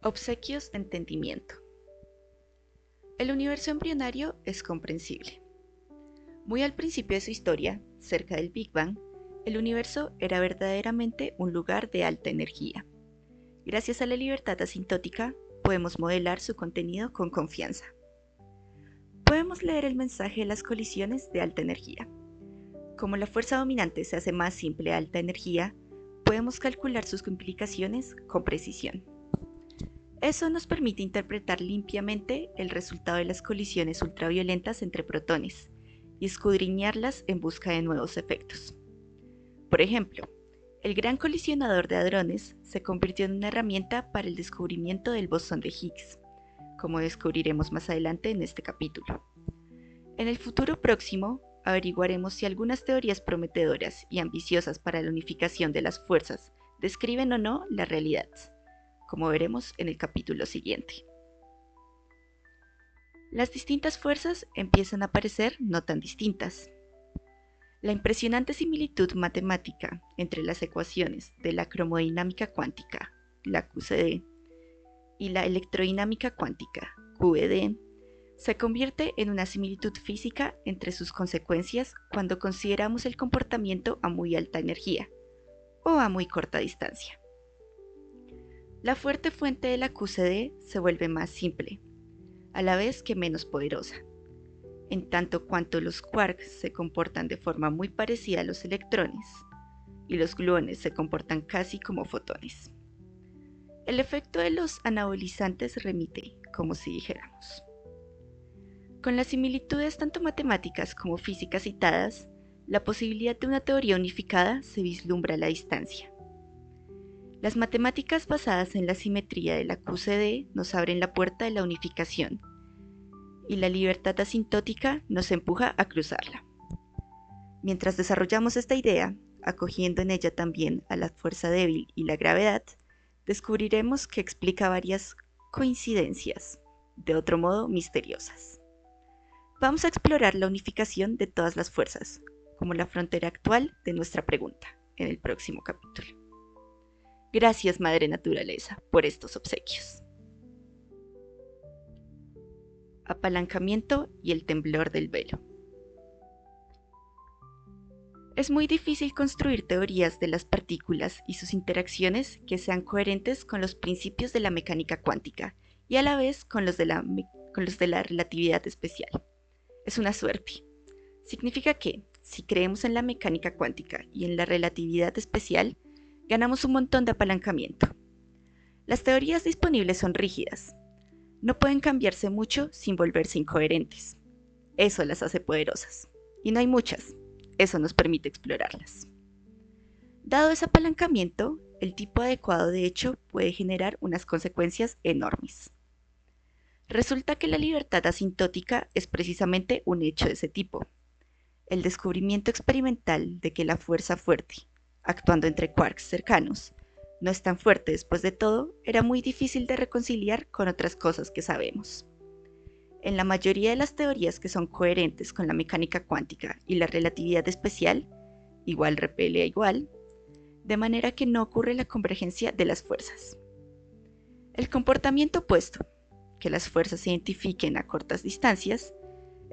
Obsequios de entendimiento. El universo embrionario es comprensible. Muy al principio de su historia, cerca del Big Bang, el universo era verdaderamente un lugar de alta energía. Gracias a la libertad asintótica, podemos modelar su contenido con confianza. Podemos leer el mensaje de las colisiones de alta energía. Como la fuerza dominante se hace más simple a alta energía, podemos calcular sus implicaciones con precisión. Eso nos permite interpretar limpiamente el resultado de las colisiones ultraviolentas entre protones y escudriñarlas en busca de nuevos efectos. Por ejemplo, el gran colisionador de hadrones se convirtió en una herramienta para el descubrimiento del bosón de Higgs, como descubriremos más adelante en este capítulo. En el futuro próximo, averiguaremos si algunas teorías prometedoras y ambiciosas para la unificación de las fuerzas describen o no la realidad, como veremos en el capítulo siguiente. Las distintas fuerzas empiezan a parecer no tan distintas. La impresionante similitud matemática entre las ecuaciones de la cromodinámica cuántica, la QCD, y la electrodinámica cuántica, QED, se convierte en una similitud física entre sus consecuencias cuando consideramos el comportamiento a muy alta energía o a muy corta distancia. La fuerte fuente de la QCD se vuelve más simple, a la vez que menos poderosa, en tanto cuanto los quarks se comportan de forma muy parecida a los electrones y los gluones se comportan casi como fotones. El efecto de los anabolizantes remite, como si dijéramos. Con las similitudes tanto matemáticas como físicas citadas, la posibilidad de una teoría unificada se vislumbra a la distancia. Las matemáticas basadas en la simetría de la QCD nos abren la puerta de la unificación, y la libertad asintótica nos empuja a cruzarla. Mientras desarrollamos esta idea, acogiendo en ella también a la fuerza débil y la gravedad, descubriremos que explica varias coincidencias, de otro modo misteriosas. Vamos a explorar la unificación de todas las fuerzas, como la frontera actual de nuestra pregunta, en el próximo capítulo. Gracias, Madre Naturaleza, por estos obsequios. Apalancamiento y el temblor del velo. Es muy difícil construir teorías de las partículas y sus interacciones que sean coherentes con los principios de la mecánica cuántica y a la vez con los de la relatividad especial. Es una suerte. Significa que, si creemos en la mecánica cuántica y en la relatividad especial, ganamos un montón de apalancamiento. Las teorías disponibles son rígidas. No pueden cambiarse mucho sin volverse incoherentes. Eso las hace poderosas. Y no hay muchas. Eso nos permite explorarlas. Dado ese apalancamiento, el tipo adecuado de hecho puede generar unas consecuencias enormes. Resulta que la libertad asintótica es precisamente un hecho de ese tipo. El descubrimiento experimental de que la fuerza fuerte, actuando entre quarks cercanos, no es tan fuerte después de todo, era muy difícil de reconciliar con otras cosas que sabemos. En la mayoría de las teorías que son coherentes con la mecánica cuántica y la relatividad especial, igual repele a igual, de manera que no ocurre la convergencia de las fuerzas. El comportamiento opuesto, que las fuerzas se identifiquen a cortas distancias,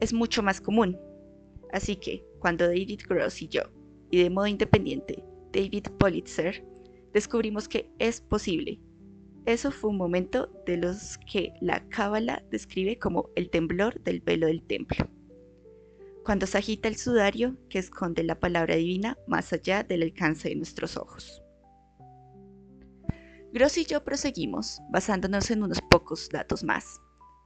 es mucho más común. Así que, cuando David Gross y yo, y de modo independiente, David Politzer, descubrimos que es posible. Eso fue un momento de los que la Cábala describe como el temblor del velo del templo, cuando se agita el sudario que esconde la palabra divina más allá del alcance de nuestros ojos. Gross y yo proseguimos, basándonos en unos pocos datos más,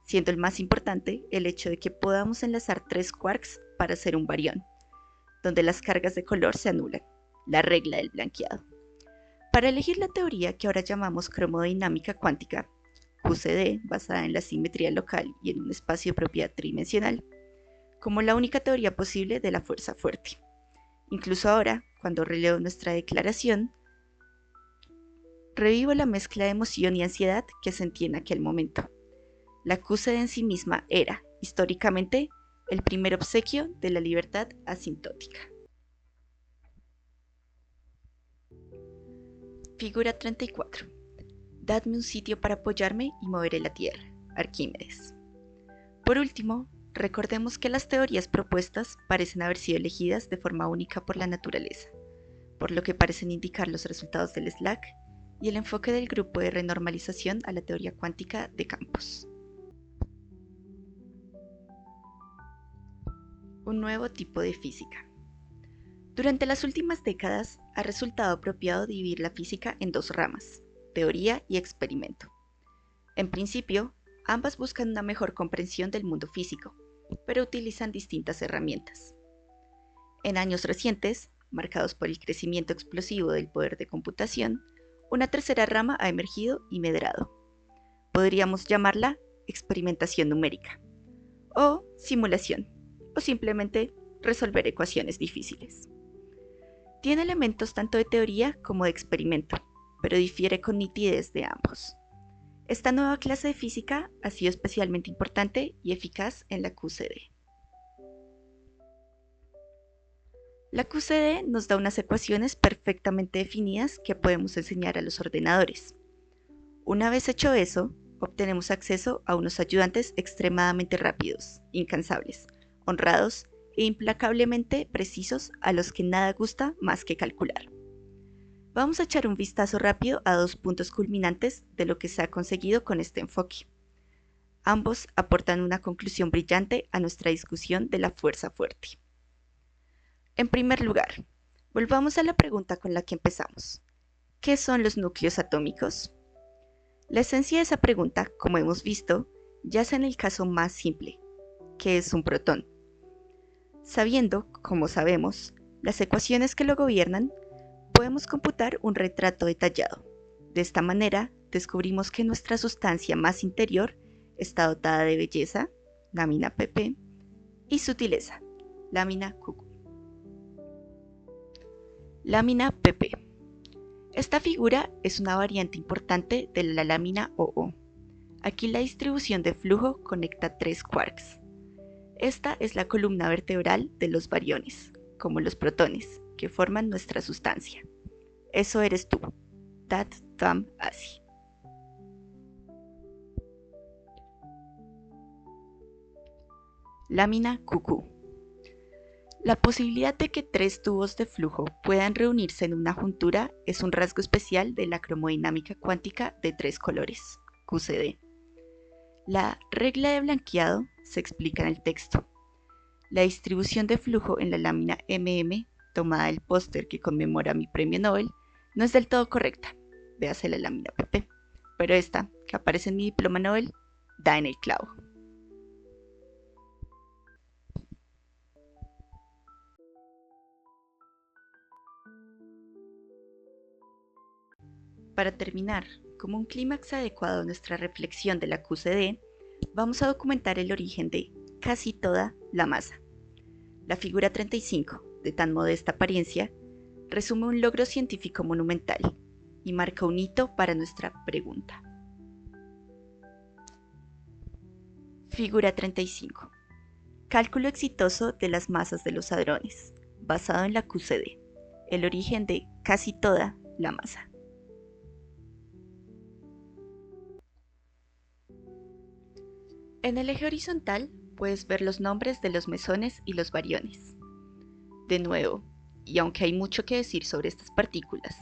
siendo el más importante el hecho de que podamos enlazar 3 quarks para hacer un barión, donde las cargas de color se anulan, la regla del blanqueado. Para elegir la teoría que ahora llamamos cromodinámica cuántica, QCD, basada en la simetría local y en un espacio de propiedad tridimensional, como la única teoría posible de la fuerza fuerte. Incluso ahora, cuando releo nuestra declaración, revivo la mezcla de emoción y ansiedad que sentí en aquel momento. La QCD en sí misma era, históricamente, el primer obsequio de la libertad asintótica. Figura 34. Dadme un sitio para apoyarme y moveré la Tierra. Arquímedes. Por último, recordemos que las teorías propuestas parecen haber sido elegidas de forma única por la naturaleza, por lo que parecen indicar los resultados del SLAC y el enfoque del grupo de renormalización a la teoría cuántica de campos. Un nuevo tipo de física. Durante las últimas décadas ha resultado apropiado dividir la física en dos ramas, teoría y experimento. En principio, ambas buscan una mejor comprensión del mundo físico, pero utilizan distintas herramientas. En años recientes, marcados por el crecimiento explosivo del poder de computación, una tercera rama ha emergido y medrado. Podríamos llamarla experimentación numérica, o simulación, o simplemente resolver ecuaciones difíciles. Tiene elementos tanto de teoría como de experimento, pero difiere con nitidez de ambos. Esta nueva clase de física ha sido especialmente importante y eficaz en la QCD. La QCD nos da unas ecuaciones perfectamente definidas que podemos enseñar a los ordenadores. Una vez hecho eso, obtenemos acceso a unos ayudantes extremadamente rápidos, incansables, honrados e implacablemente precisos a los que nada gusta más que calcular. Vamos a echar un vistazo rápido a dos puntos culminantes de lo que se ha conseguido con este enfoque. Ambos aportan una conclusión brillante a nuestra discusión de la fuerza fuerte. En primer lugar, volvamos a la pregunta con la que empezamos. ¿Qué son los núcleos atómicos? La esencia de esa pregunta, como hemos visto, yace en el caso más simple, que es un protón. Sabiendo, como sabemos, las ecuaciones que lo gobiernan, podemos computar un retrato detallado. De esta manera, descubrimos que nuestra sustancia más interior está dotada de belleza, lámina pp, y sutileza, lámina QQ. Lámina pp. Esta figura es una variante importante de la lámina OO. Aquí la distribución de flujo conecta tres quarks. Esta es la columna vertebral de los bariones, como los protones, que forman nuestra sustancia. Eso eres tú. Dat tam asi. Lámina QQ. La posibilidad de que tres tubos de flujo puedan reunirse en una juntura es un rasgo especial de la cromodinámica cuántica de tres colores, QCD. La regla de blanqueado se explica en el texto. La distribución de flujo en la lámina MM, tomada del póster que conmemora mi premio Nobel, no es del todo correcta, véase la lámina PP, pero esta, que aparece en mi diploma Nobel, da en el clavo. Para terminar, como un clímax adecuado a nuestra reflexión de la QCD, vamos a documentar el origen de casi toda la masa. La figura 35, de tan modesta apariencia, resume un logro científico monumental y marca un hito para nuestra pregunta. Figura 35. Cálculo exitoso de las masas de los hadrones, basado en la QCD, el origen de casi toda la masa. En el eje horizontal puedes ver los nombres de los mesones y los bariones. De nuevo, y aunque hay mucho que decir sobre estas partículas,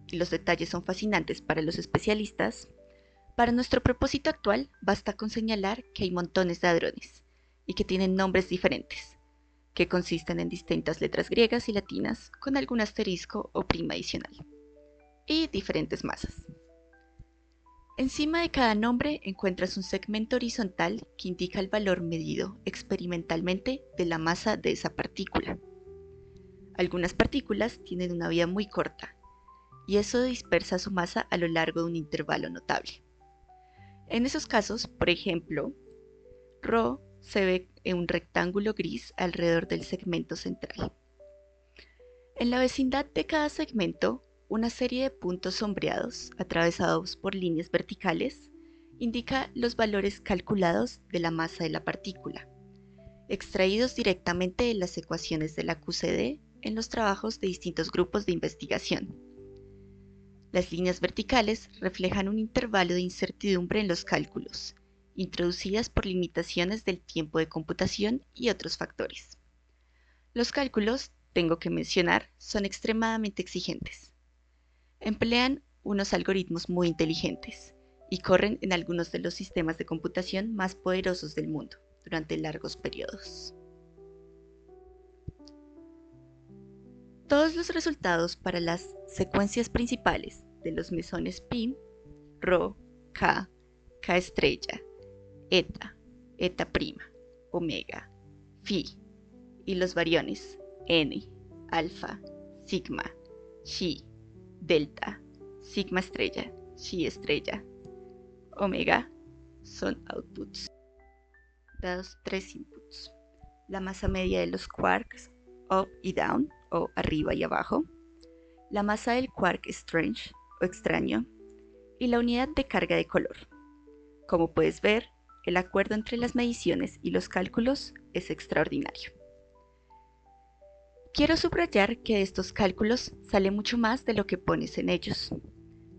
y los detalles son fascinantes para los especialistas, para nuestro propósito actual basta con señalar que hay montones de hadrones, y que tienen nombres diferentes, que consisten en distintas letras griegas y latinas con algún asterisco o prima adicional, y diferentes masas. Encima de cada nombre encuentras un segmento horizontal que indica el valor medido experimentalmente de la masa de esa partícula. Algunas partículas tienen una vida muy corta, y eso dispersa su masa a lo largo de un intervalo notable. En esos casos, por ejemplo, ρ se ve en un rectángulo gris alrededor del segmento central. En la vecindad de cada segmento, una serie de puntos sombreados, atravesados por líneas verticales, indica los valores calculados de la masa de la partícula, extraídos directamente de las ecuaciones de la QCD en los trabajos de distintos grupos de investigación. Las líneas verticales reflejan un intervalo de incertidumbre en los cálculos, introducidas por limitaciones del tiempo de computación y otros factores. Los cálculos, tengo que mencionar, son extremadamente exigentes. Emplean unos algoritmos muy inteligentes y corren en algunos de los sistemas de computación más poderosos del mundo durante largos periodos. Todos los resultados para las secuencias principales de los mesones pi, rho, k, k estrella, eta, eta prima, omega, phi y los variones n, alfa, sigma, chi, delta, sigma estrella, chi estrella, omega son outputs, dados tres inputs: la masa media de los quarks, up y down, o arriba y abajo, la masa del quark strange, o extraño, y la unidad de carga de color. Como puedes ver, el acuerdo entre las mediciones y los cálculos es extraordinario. Quiero subrayar que de estos cálculos sale mucho más de lo que pones en ellos.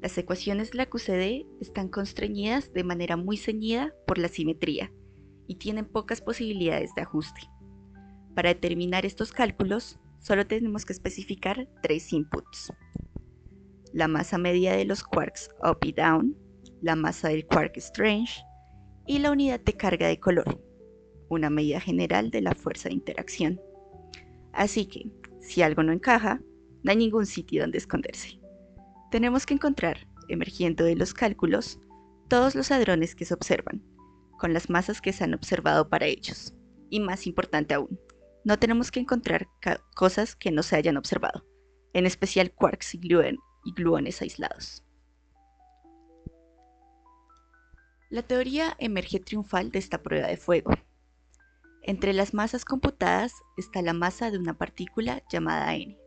Las ecuaciones de la QCD están constreñidas de manera muy ceñida por la simetría y tienen pocas posibilidades de ajuste. Para determinar estos cálculos, solo tenemos que especificar tres inputs: la masa media de los quarks up y down, la masa del quark strange y la unidad de carga de color, una medida general de la fuerza de interacción. Así que, si algo no encaja, no hay ningún sitio donde esconderse. Tenemos que encontrar, emergiendo de los cálculos, todos los hadrones que se observan, con las masas que se han observado para ellos. Y más importante aún, no tenemos que encontrar cosas que no se hayan observado, en especial quarks y gluones aislados. La teoría emerge triunfal de esta prueba de fuego. Entre las masas computadas está la masa de una partícula llamada n.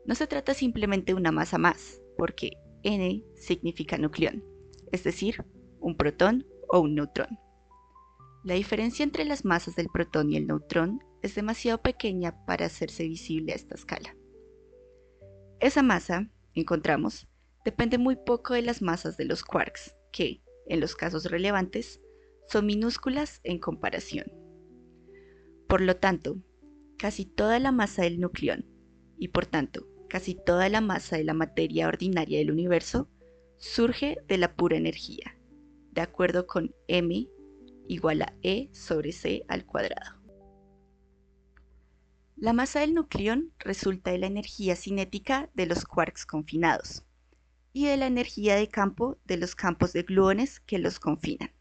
No se trata simplemente de una masa más, porque n significa nucleón, es decir, un protón o un neutrón. La diferencia entre las masas del protón y el neutrón es demasiado pequeña para hacerse visible a esta escala. Esa masa, encontramos, depende muy poco de las masas de los quarks, que, en los casos relevantes, son minúsculas en comparación. Por lo tanto, casi toda la masa del nucleón, y por tanto, casi toda la masa de la materia ordinaria del universo, surge de la pura energía, de acuerdo con m igual a E sobre C al cuadrado. La masa del nucleón resulta de la energía cinética de los quarks confinados y de la energía de campo de los campos de gluones que los confinan.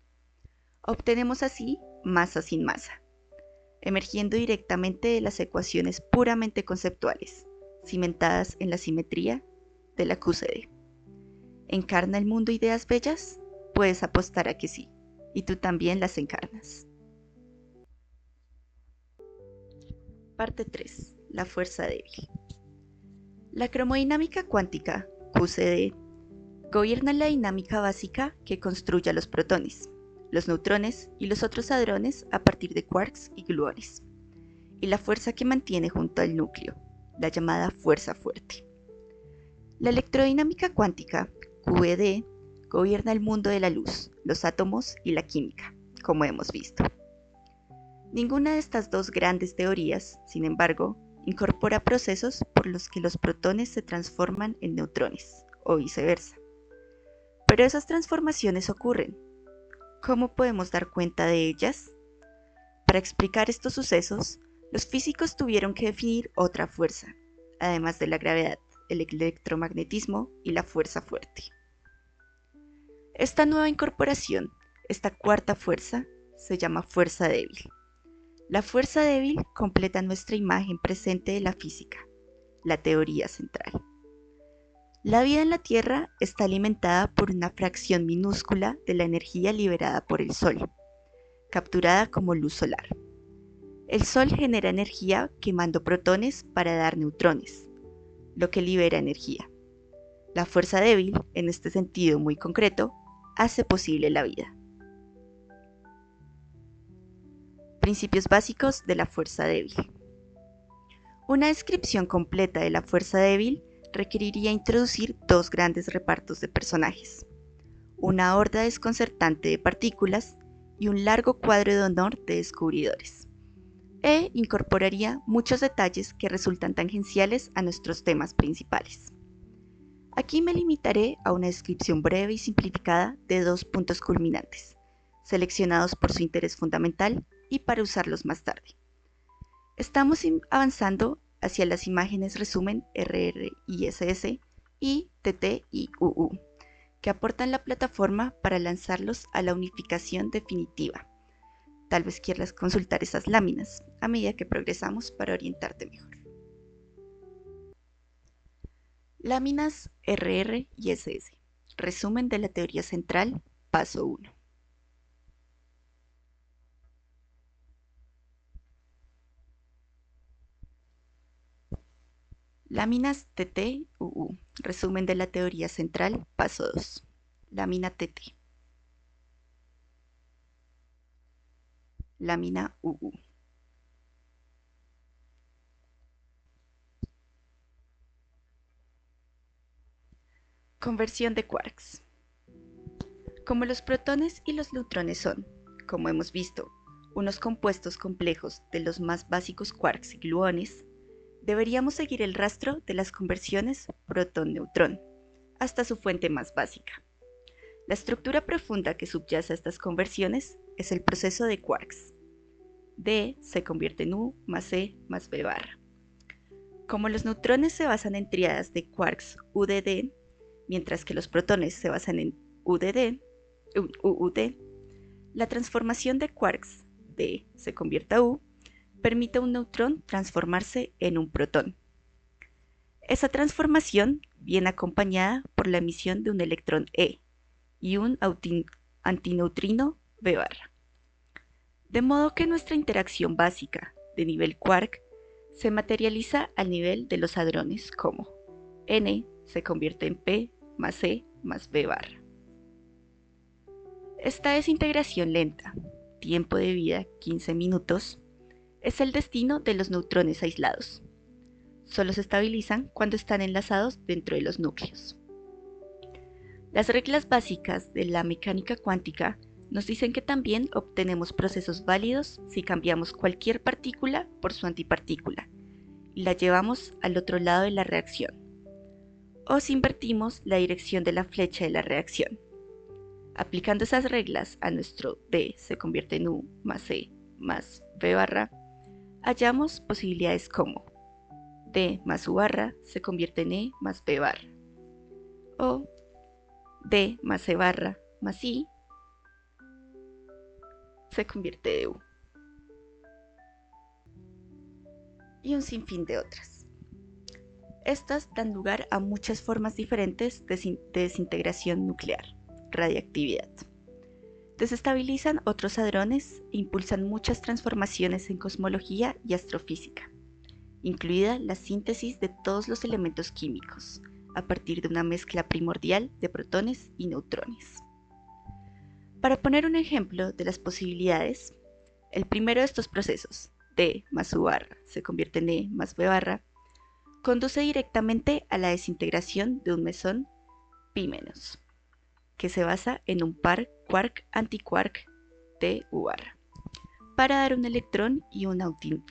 Obtenemos así masa sin masa, emergiendo directamente de las ecuaciones puramente conceptuales, cimentadas en la simetría de la QCD. ¿Encarna el mundo ideas bellas? Puedes apostar a que sí, y tú también las encarnas. Parte 3. La fuerza débil. La cromodinámica cuántica, QCD, gobierna la dinámica básica que construye a los protones, los neutrones y los otros hadrones a partir de quarks y gluones, y la fuerza que mantiene junto al núcleo, la llamada fuerza fuerte. La electrodinámica cuántica, QED, gobierna el mundo de la luz, los átomos y la química, como hemos visto. Ninguna de estas dos grandes teorías, sin embargo, incorpora procesos por los que los protones se transforman en neutrones, o viceversa. Pero esas transformaciones ocurren. ¿Cómo podemos dar cuenta de ellas? Para explicar estos sucesos, los físicos tuvieron que definir otra fuerza, además de la gravedad, el electromagnetismo y la fuerza fuerte. Esta nueva incorporación, esta cuarta fuerza, se llama fuerza débil. La fuerza débil completa nuestra imagen presente de la física, la teoría central. La vida en la Tierra está alimentada por una fracción minúscula de la energía liberada por el Sol, capturada como luz solar. El Sol genera energía quemando protones para dar neutrones, lo que libera energía. La fuerza débil, en este sentido muy concreto, hace posible la vida. Principios básicos de la fuerza débil. Una descripción completa de la fuerza débil requeriría introducir dos grandes repartos de personajes, una horda desconcertante de partículas y un largo cuadro de honor de descubridores, e incorporaría muchos detalles que resultan tangenciales a nuestros temas principales. Aquí me limitaré a una descripción breve y simplificada de dos puntos culminantes, seleccionados por su interés fundamental y para usarlos más tarde. Estamos avanzando hacia las imágenes resumen RRISS y TTIUU, que aportan la plataforma para lanzarlos a la unificación definitiva. Tal vez quieras consultar esas láminas a medida que progresamos para orientarte mejor. Láminas RR y SS. Resumen de la teoría central, paso 1. Láminas TT-UU. Resumen de la teoría central, paso 2. Lámina TT. Lámina UU. Conversión de quarks. Como los protones y los neutrones son, como hemos visto, unos compuestos complejos de los más básicos quarks y gluones, deberíamos seguir el rastro de las conversiones protón-neutrón hasta su fuente más básica. La estructura profunda que subyace a estas conversiones es el proceso de quarks. D se convierte en U más E más B barra. Como los neutrones se basan en tríadas de quarks UDD, mientras que los protones se basan en UUD, la transformación de quarks D se convierte a U permite a un neutrón transformarse en un protón. Esa transformación viene acompañada por la emisión de un electrón E y un antineutrino B barra. De modo que nuestra interacción básica de nivel quark se materializa al nivel de los hadrones como N se convierte en P más E más B barra. Esta desintegración lenta, tiempo de vida 15 minutos, es el destino de los neutrones aislados. Solo se estabilizan cuando están enlazados dentro de los núcleos. Las reglas básicas de la mecánica cuántica nos dicen que también obtenemos procesos válidos si cambiamos cualquier partícula por su antipartícula y la llevamos al otro lado de la reacción, o si invertimos la dirección de la flecha de la reacción. Aplicando esas reglas a nuestro D se convierte en U más E más B barra, hallamos posibilidades como D más U barra se convierte en E más B barra, o D más E barra más I se convierte en U, y un sinfín de otras. Estas dan lugar a muchas formas diferentes de desintegración nuclear, radiactividad. Desestabilizan otros hadrones e impulsan muchas transformaciones en cosmología y astrofísica, incluida la síntesis de todos los elementos químicos, a partir de una mezcla primordial de protones y neutrones. Para poner un ejemplo de las posibilidades, el primero de estos procesos, D más U barra se convierte en E más B barra, conduce directamente a la desintegración de un mesón Pi-, que se basa en un par quark-antiquark de U barra, para dar un electrón y un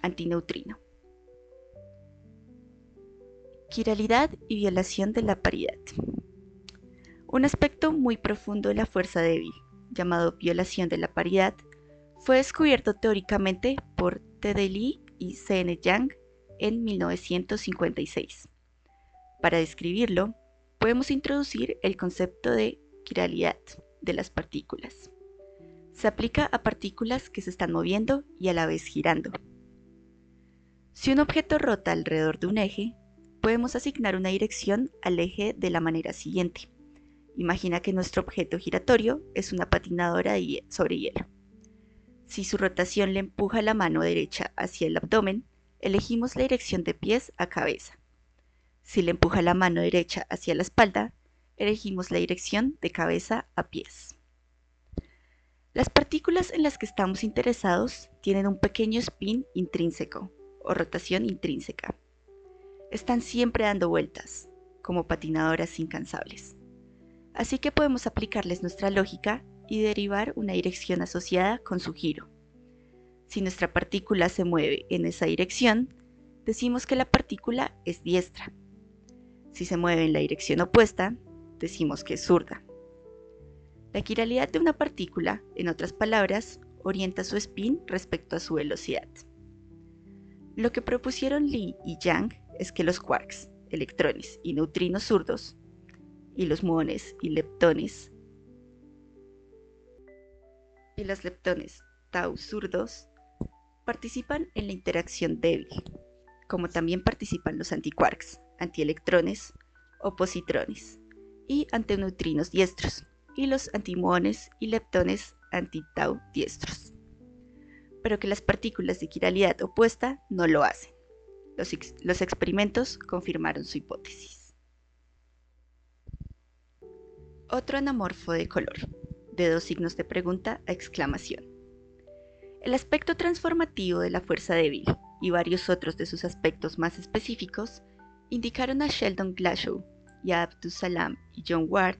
antineutrino. Quiralidad y violación de la paridad. Un aspecto muy profundo de la fuerza débil, llamado violación de la paridad, fue descubierto teóricamente por T.D. Lee y C.N. Yang en 1956. Para describirlo, podemos introducir el concepto de quiralidad de las partículas. Se aplica a partículas que se están moviendo y a la vez girando. Si un objeto rota alrededor de un eje, podemos asignar una dirección al eje de la manera siguiente. Imagina que nuestro objeto giratorio es una patinadora sobre hielo. Si su rotación le empuja la mano derecha hacia el abdomen, elegimos la dirección de pies a cabeza. Si le empuja la mano derecha hacia la espalda, elegimos la dirección de cabeza a pies. Las partículas en las que estamos interesados tienen un pequeño spin intrínseco o rotación intrínseca. Están siempre dando vueltas, como patinadoras incansables. Así que podemos aplicarles nuestra lógica y derivar una dirección asociada con su giro. Si nuestra partícula se mueve en esa dirección, decimos que la partícula es diestra. Si se mueve en la dirección opuesta, decimos que es zurda. La quiralidad de una partícula, en otras palabras, orienta su spin respecto a su velocidad. Lo que propusieron Lee y Yang es que los quarks, electrones y neutrinos zurdos, y los muones y los leptones tau zurdos, participan en la interacción débil, como también participan los antiquarks, antielectrones o positrones, y antineutrinos diestros, y los antimuones y leptones anti-tau diestros. Pero que las partículas de quiralidad opuesta no lo hacen. Los experimentos confirmaron su hipótesis. Otro anamorfo de color, de 2 signos de pregunta a exclamación. El aspecto transformativo de la fuerza débil y varios otros de sus aspectos más específicos indicaron a Sheldon Glashow y a Abdus Salam y John Ward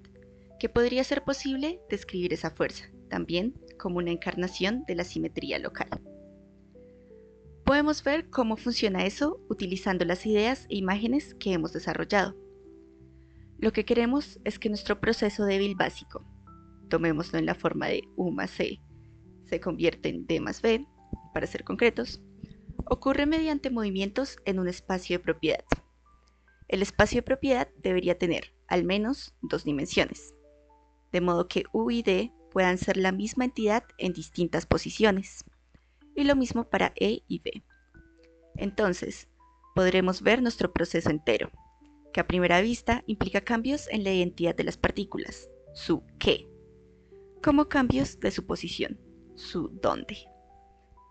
que podría ser posible describir esa fuerza, también como una encarnación de la simetría local. Podemos ver cómo funciona eso utilizando las ideas e imágenes que hemos desarrollado. Lo que queremos es que nuestro proceso débil básico, tomémoslo en la forma de U más C, se convierte en D más B, para ser concretos, ocurre mediante movimientos en un espacio de propiedad. El espacio de propiedad debería tener al menos 2 dimensiones, de modo que U y D puedan ser la misma entidad en distintas posiciones, y lo mismo para E y B. Entonces, podremos ver nuestro proceso entero, que a primera vista implica cambios en la identidad de las partículas, su qué, como cambios de su posición, su dónde.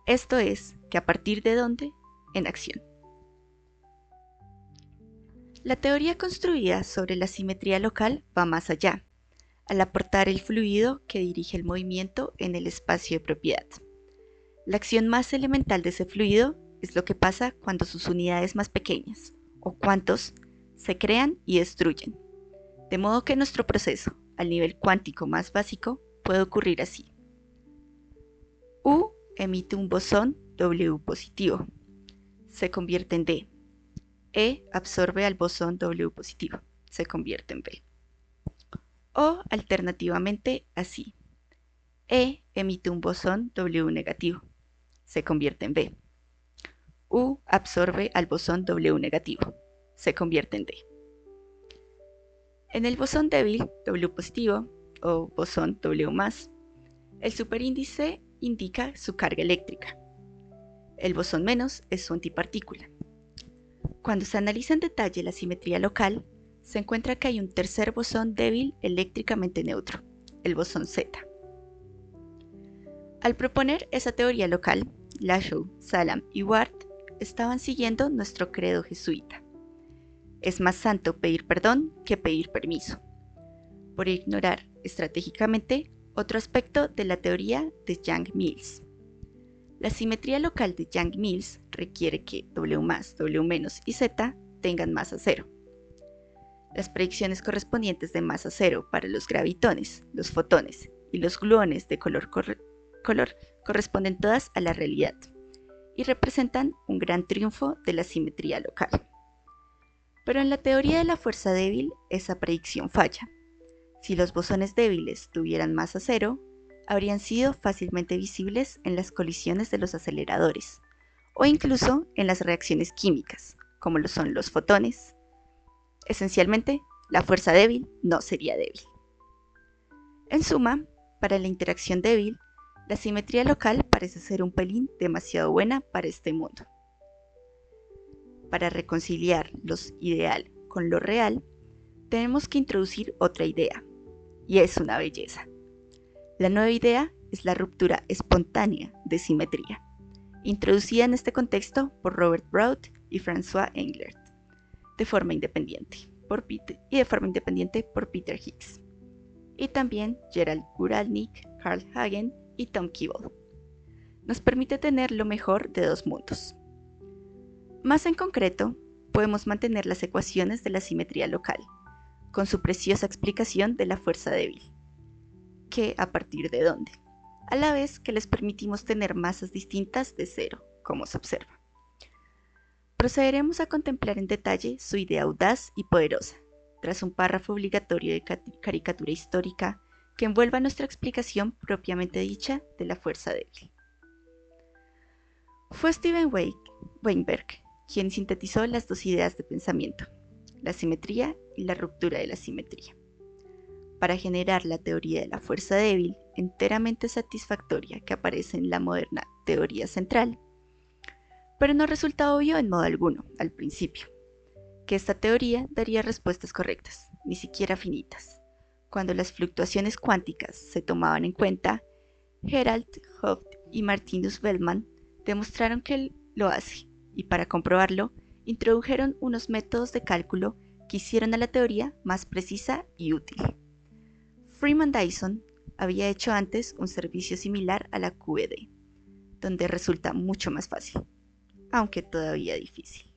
Esto es, que a partir de dónde, en acción. La teoría construida sobre la simetría local va más allá, al aportar el fluido que dirige el movimiento en el espacio de propiedad. La acción más elemental de ese fluido es lo que pasa cuando sus unidades más pequeñas, o cuantos, se crean y destruyen. De modo que nuestro proceso, al nivel cuántico más básico, puede ocurrir así. U emite un bosón W positivo. Se convierte en D. E absorbe al bosón W positivo. Se convierte en B. O alternativamente así. E emite un bosón W negativo. Se convierte en B. U absorbe al bosón W negativo. Se convierte en D. En el bosón débil W positivo o bosón W+, el superíndice indica su carga eléctrica. El bosón menos es su antipartícula. Cuando se analiza en detalle la simetría local, se encuentra que hay un tercer bosón débil eléctricamente neutro, el bosón Z. Al proponer esa teoría local, Glashow, Salam y Ward estaban siguiendo nuestro credo jesuita. Es más santo pedir perdón que pedir permiso, por ignorar estratégicamente otro aspecto de la teoría de Yang-Mills. La simetría local de Yang-Mills requiere que W+, W- y Z tengan masa cero. Las predicciones correspondientes de masa cero para los gravitones, los fotones y los gluones de color corresponden todas a la realidad y representan un gran triunfo de la simetría local. Pero en la teoría de la fuerza débil, esa predicción falla. Si los bosones débiles tuvieran masa cero, habrían sido fácilmente visibles en las colisiones de los aceleradores, o incluso en las reacciones químicas, como lo son los fotones. Esencialmente, la fuerza débil no sería débil. En suma, para la interacción débil, la simetría local parece ser un pelín demasiado buena para este mundo. Para reconciliar lo ideal con lo real, tenemos que introducir otra idea, y es una belleza. La nueva idea es la ruptura espontánea de simetría, introducida en este contexto por Robert Broad y François Englert, de forma independiente por Peter Higgs, y también Gerald Guralnick, Carl Hagen y Tom Keeble. Nos permite tener lo mejor de 2 mundos. Más en concreto, podemos mantener las ecuaciones de la simetría local, con su preciosa explicación de la fuerza débil. ¿Qué a partir de dónde? A la vez que les permitimos tener masas distintas de cero, como se observa. Procederemos a contemplar en detalle su idea audaz y poderosa, tras un párrafo obligatorio de caricatura histórica que envuelva nuestra explicación propiamente dicha de la fuerza débil. Fue Steven Weinberg quien sintetizó las dos ideas de pensamiento, la simetría y la ruptura de la simetría, para generar la teoría de la fuerza débil enteramente satisfactoria que aparece en la moderna teoría central. Pero no resulta obvio en modo alguno, al principio, que esta teoría daría respuestas correctas, ni siquiera finitas. Cuando las fluctuaciones cuánticas se tomaban en cuenta, Gerald Hopf y Martinus Bellman demostraron que lo hace, y para comprobarlo, introdujeron unos métodos de cálculo que hicieron a la teoría más precisa y útil. Freeman Dyson había hecho antes un servicio similar a la QED, donde resulta mucho más fácil, aunque todavía difícil.